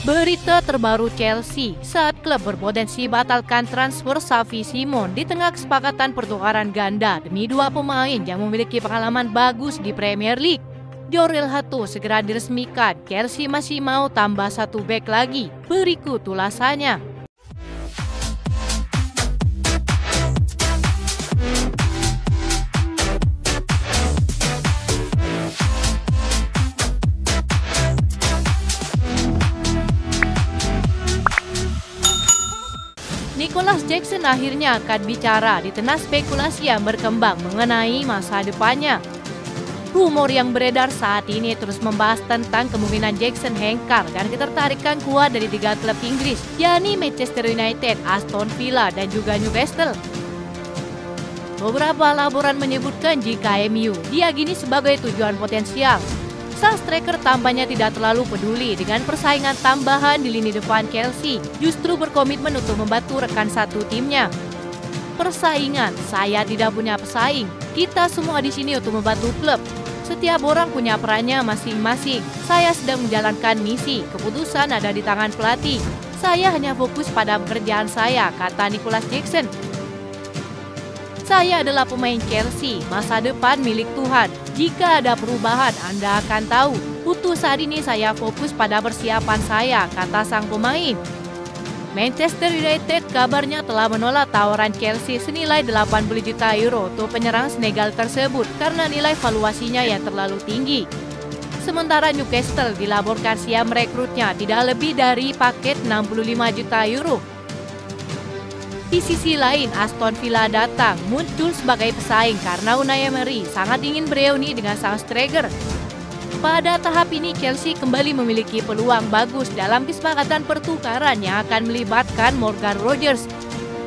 Berita terbaru Chelsea saat klub berpotensi batalkan transfer Xavi Simons di tengah kesepakatan pertukaran ganda demi dua pemain yang memiliki pengalaman bagus di Premier League. Jorel Hato segera diresmikan, Chelsea masih mau tambah satu bek lagi. Berikut ulasannya. Nicholas Jackson akhirnya akan bicara di tengah spekulasi yang berkembang mengenai masa depannya. Rumor yang beredar saat ini terus membahas tentang kemungkinan Jackson hengkang dan ketertarikan kuat dari 3 klub Inggris, yakni Manchester United, Aston Villa, dan juga Newcastle. Beberapa laporan menyebutkan jika MU diakini sebagai tujuan potensial. Sang striker tampaknya tidak terlalu peduli dengan persaingan tambahan di lini depan Chelsea, justru berkomitmen untuk membantu rekan satu timnya. Persaingan, saya tidak punya pesaing. Kita semua di sini untuk membantu klub. Setiap orang punya perannya masing-masing. Saya sedang menjalankan misi, keputusan ada di tangan pelatih. Saya hanya fokus pada pekerjaan saya, kata Nicholas Jackson. Saya adalah pemain Chelsea, masa depan milik Tuhan. Jika ada perubahan, Anda akan tahu. Untuk saat ini saya fokus pada persiapan saya, kata sang pemain. Manchester United kabarnya telah menolak tawaran Chelsea senilai 80 juta euro untuk penyerang Senegal tersebut karena nilai valuasinya yang terlalu tinggi. Sementara Newcastle dilaporkan siap merekrutnya tidak lebih dari paket 65 juta euro. Di sisi lain, Aston Villa datang muncul sebagai pesaing karena Unai Emery sangat ingin bereuni dengan sang striker. Pada tahap ini, Chelsea kembali memiliki peluang bagus dalam kesepakatan pertukaran yang akan melibatkan Morgan Rogers.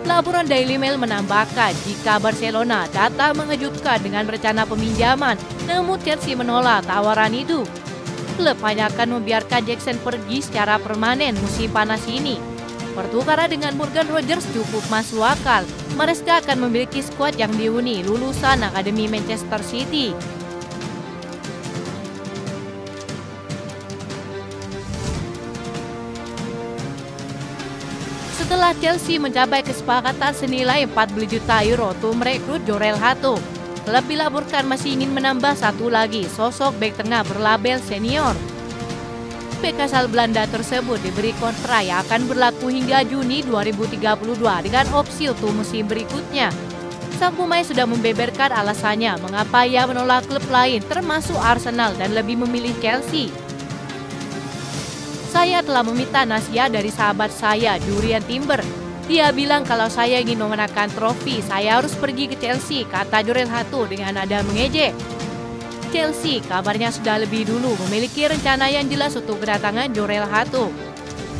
Laporan Daily Mail menambahkan jika Barcelona datang mengejutkan dengan rencana peminjaman, namun Chelsea menolak tawaran itu. Klub hanya akan membiarkan Jackson pergi secara permanen musim panas ini. Pertukaran dengan Morgan Rogers cukup masuk akal. Mereka akan memiliki skuad yang dihuni lulusan Akademi Manchester City. Setelah Chelsea mencapai kesepakatan senilai 40 juta euro untuk merekrut Jorel Hato, klub dilaporkan masih ingin menambah satu lagi sosok bek tengah berlabel senior. Bek asal Belanda tersebut diberi kontrak yang akan berlaku hingga Juni 2032 dengan opsi untuk musim berikutnya. Sang pemain sudah membeberkan alasannya mengapa ia menolak klub lain termasuk Arsenal dan lebih memilih Chelsea. Saya telah meminta nasihat dari sahabat saya, Jurrien Timber. Dia bilang kalau saya ingin memenangkan trofi, saya harus pergi ke Chelsea, kata Jorel Hato dengan nada mengejek. Chelsea kabarnya sudah lebih dulu memiliki rencana yang jelas untuk kedatangan Jorel Hato.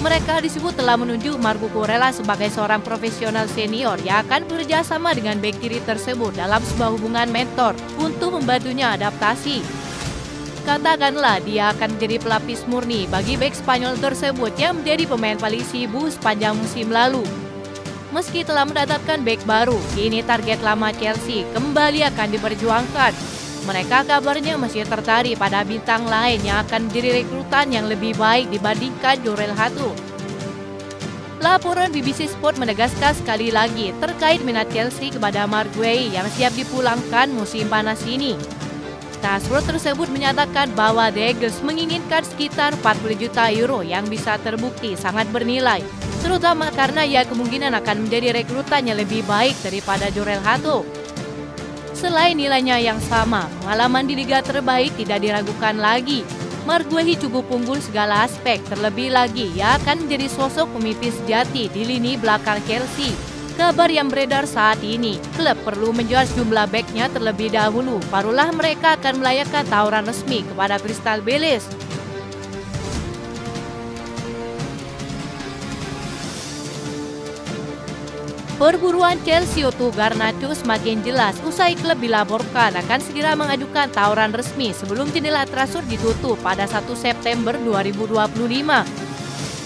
Mereka disebut telah menunjuk Marco Kurela sebagai seorang profesional senior yang akan bekerja sama dengan bek kiri tersebut dalam sebuah hubungan mentor untuk membantunya adaptasi. Katakanlah dia akan menjadi pelapis murni bagi bek Spanyol tersebut yang menjadi pemain paling sibuk sepanjang musim lalu. Meski telah mendatangkan bek baru, kini target lama Chelsea kembali akan diperjuangkan. Mereka kabarnya masih tertarik pada bintang lain yang akan menjadi rekrutan yang lebih baik dibandingkan Jorel Hato. Laporan BBC Sport menegaskan sekali lagi terkait minat Chelsea kepada Marc Guehi yang siap dipulangkan musim panas ini. Transfer tersebut menyatakan bahwa The Eagles menginginkan sekitar 40 juta euro yang bisa terbukti sangat bernilai, terutama karena ia kemungkinan akan menjadi rekrutan yang lebih baik daripada Jorel Hato. Selain nilainya yang sama, pengalaman di liga terbaik tidak diragukan lagi. Marc Guehi cukup unggul segala aspek, terlebih lagi ia akan menjadi sosok pemimpin sejati di lini belakang Chelsea. Kabar yang beredar saat ini, klub perlu menjual sejumlah beknya terlebih dahulu, barulah mereka akan melayangkan tawaran resmi kepada Crystal Palace. Perburuan Chelsea untuk Garnacho semakin jelas usai klub dilaporkan akan segera mengajukan tawaran resmi sebelum jendela transfer ditutup pada 1 September 2025.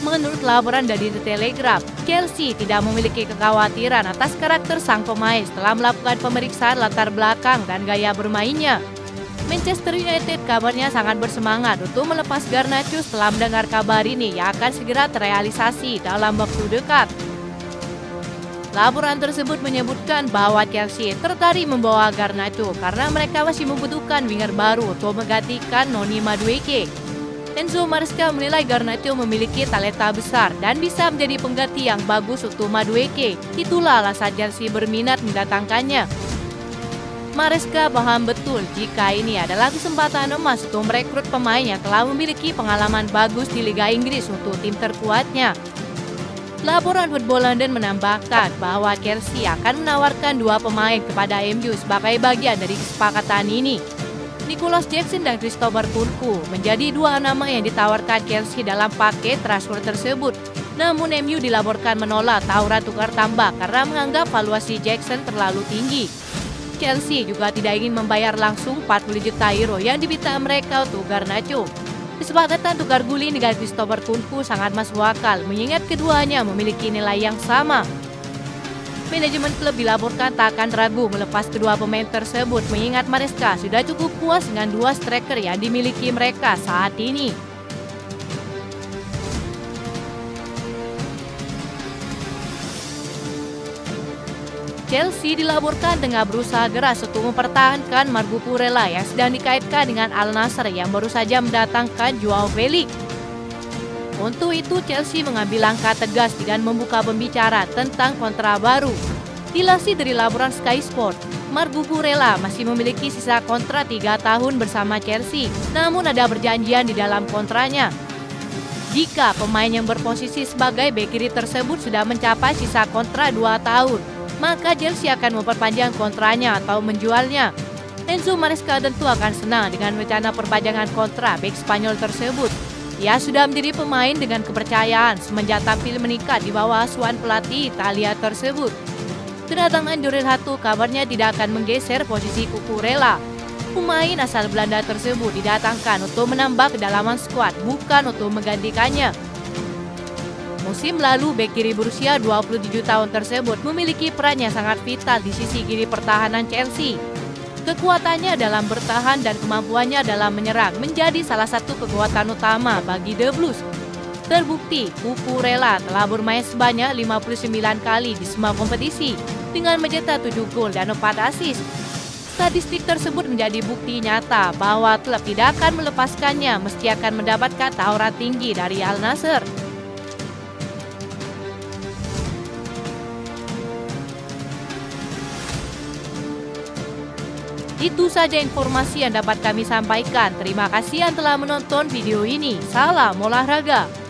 Menurut laporan dari The Telegraph, Chelsea tidak memiliki kekhawatiran atas karakter sang pemain setelah melakukan pemeriksaan latar belakang dan gaya bermainnya. Manchester United kabarnya sangat bersemangat untuk melepas Garnacho setelah mendengar kabar ini yang akan segera terrealisasi dalam waktu dekat. Laporan tersebut menyebutkan bahwa Chelsea tertarik membawa Garnacho karena mereka masih membutuhkan winger baru untuk menggantikan Noni Madueke. Enzo Maresca menilai Garnacho memiliki talenta besar dan bisa menjadi pengganti yang bagus untuk Madueke. Itulah alasan Chelsea berminat mendatangkannya. Maresca paham betul jika ini adalah kesempatan emas untuk merekrut pemain yang telah memiliki pengalaman bagus di Liga Inggris untuk tim terkuatnya. Laporan Football London menambahkan bahwa Chelsea akan menawarkan dua pemain kepada MU sebagai bagian dari kesepakatan ini. Nicholas Jackson dan Christopher Nkunku menjadi dua nama yang ditawarkan Chelsea dalam paket transfer tersebut. Namun MU dilaporkan menolak tawaran tukar tambah karena menganggap valuasi Jackson terlalu tinggi. Chelsea juga tidak ingin membayar langsung 40 juta euro yang diminta mereka untuk Garnacho. Kesepakatan tukar guling dengan Christopher Nkunku sangat masuk akal mengingat keduanya memiliki nilai yang sama. Manajemen klub dilaporkan tak akan ragu melepas kedua pemain tersebut mengingat Maresca sudah cukup puas dengan dua striker yang dimiliki mereka saat ini. Chelsea dilaporkan tengah berusaha keras untuk mempertahankan Marco Kurela yang sedang dikaitkan dengan Al Nassr yang baru saja mendatangkan Joao Felix. Untuk itu, Chelsea mengambil langkah tegas dengan membuka pembicaraan tentang kontrak baru. Dilansir dari laporan Sky Sport, Marco Kurela masih memiliki sisa kontrak 3 tahun bersama Chelsea, namun ada perjanjian di dalam kontraknya. Jika pemain yang berposisi sebagai bek kiri tersebut sudah mencapai sisa kontrak 2 tahun, maka Chelsea akan memperpanjang kontraknya atau menjualnya. Enzo Maresca tentu akan senang dengan rencana perpanjangan kontrak bek Spanyol tersebut. Ia sudah menjadi pemain dengan kepercayaan semenjak tampil meningkat di bawah asuhan pelatih Italia tersebut. Kedatangan Jordan Hatu kabarnya tidak akan menggeser posisi Cucurella. Pemain asal Belanda tersebut didatangkan untuk menambah kedalaman skuad, bukan untuk menggantikannya. Musim lalu, bek kiri berusia 27 tahun tersebut memiliki peran yang sangat vital di sisi kiri pertahanan Chelsea. Kekuatannya dalam bertahan dan kemampuannya dalam menyerang menjadi salah satu kekuatan utama bagi The Blues. Terbukti, Cucurella telah bermain sebanyak 59 kali di semua kompetisi dengan mencetak 7 gol dan 4 assist. Statistik tersebut menjadi bukti nyata bahwa klub tidak akan melepaskannya meski akan mendapatkan tawaran tinggi dari Al Nassr. Itu saja informasi yang dapat kami sampaikan. Terima kasih yang telah menonton video ini. Salam olahraga.